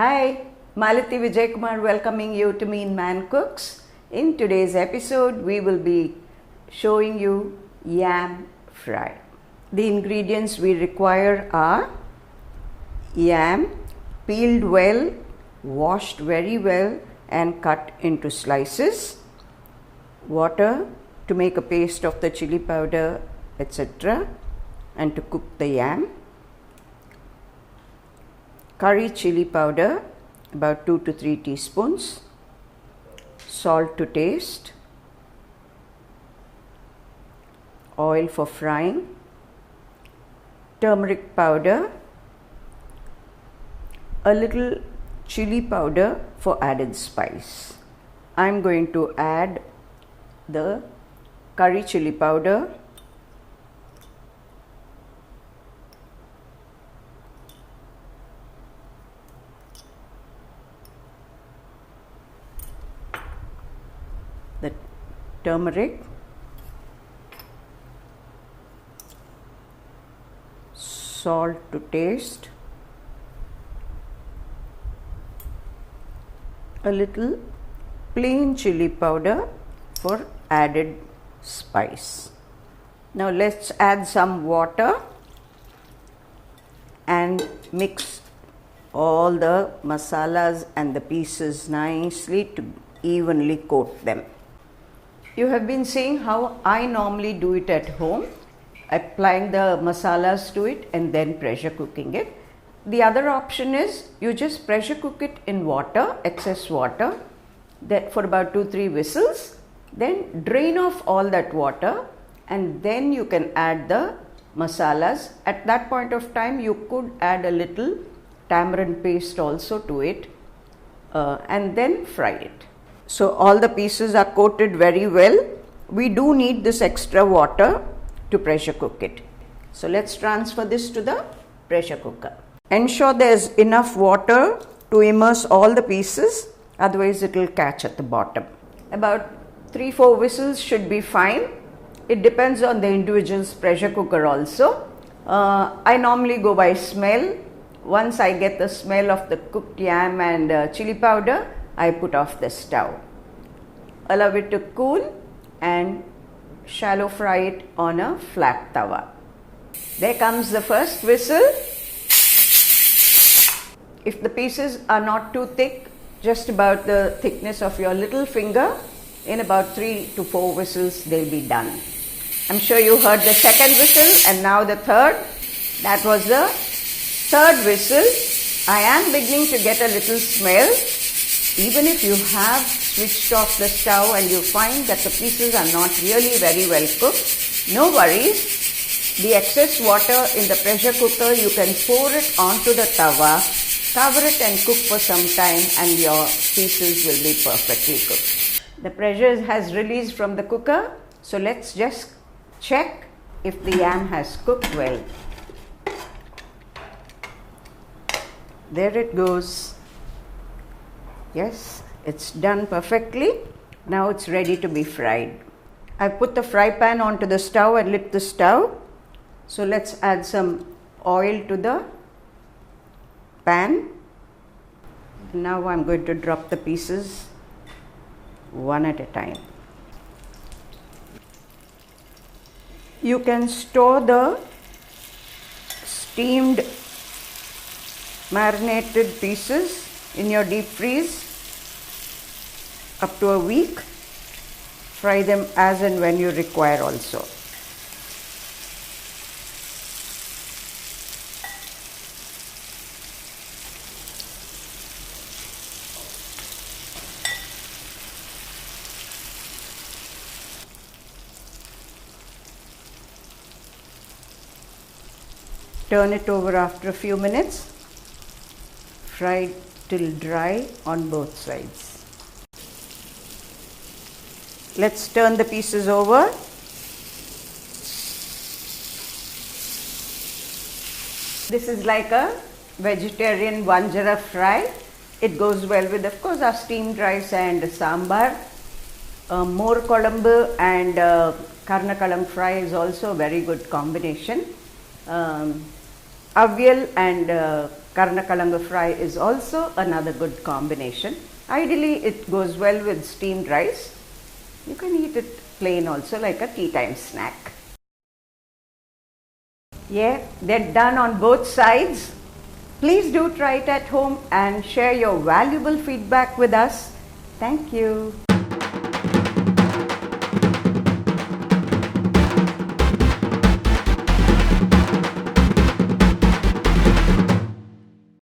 Hi, Malati Vijay Kumar welcoming you to Meen Man Cooks. In today's episode, we will be showing you yam fry. The ingredients we require are yam, peeled well, washed very well and cut into slices, water to make a paste of the chili powder, etc., and to cook the yam, curry chili powder about 2 to 3 teaspoons, salt to taste, oil for frying, turmeric powder, a little chili powder for added spice. I am going to add the curry chili powder, the turmeric, salt to taste, a little plain chili powder for added spice. Now let's add some water and mix all the masalas and the pieces nicely to evenly coat them. You have been seeing how I normally do it at home, applying the masalas to it and then pressure cooking it. The other option is you just pressure cook it in water, excess water, that for about 2-3 whistles, then drain off all that water and then you can add the masalas. At that point of time you could add a little tamarind paste also to it and then fry it. So all the pieces are coated very well. We do need this extra water to pressure cook it. So let's transfer this to the pressure cooker. Ensure there is enough water to immerse all the pieces, otherwise it will catch at the bottom. About 3-4 whistles should be fine. It depends on the individual's pressure cooker also. I normally go by smell. Once I get the smell of the cooked yam and chili powder, I put off the stove. Allow it to cool and shallow fry it on a flat tawa. There comes the first whistle. If the pieces are not too thick, just about the thickness of your little finger, in about 3 to 4 whistles they'll be done. I'm sure you heard the second whistle and now the third. That was the third whistle. I am beginning to get a little smell. Even if you have switched off the stove and you find that the pieces are not really very well cooked, no worries. The excess water in the pressure cooker, you can pour it onto the tawa, cover it and cook for some time and your pieces will be perfectly cooked. The pressure has released from the cooker, so let's just check if the yam has cooked well. There it goes. Yes, it's done perfectly. Now it's ready to be fried. I've put the fry pan onto the stove and lit the stove. So let's add some oil to the pan. Now I'm going to drop the pieces one at a time. You can store the steamed marinated pieces in your deep freeze up to a week. Fry them as and when you require also. Turn it over after a few minutes. Fry till dry on both sides. Let's turn the pieces over. This is like a vegetarian vanjara fry. It goes well with, of course, our steamed rice and sambar. More kolambu and karnakalam fry is also a very good combination. Avial and karnakalanga fry is also another good combination. Ideally, it goes well with steamed rice. You can eat it plain also, like a tea time snack. Yeah, they're done on both sides. Please do try it at home and share your valuable feedback with us. Thank you.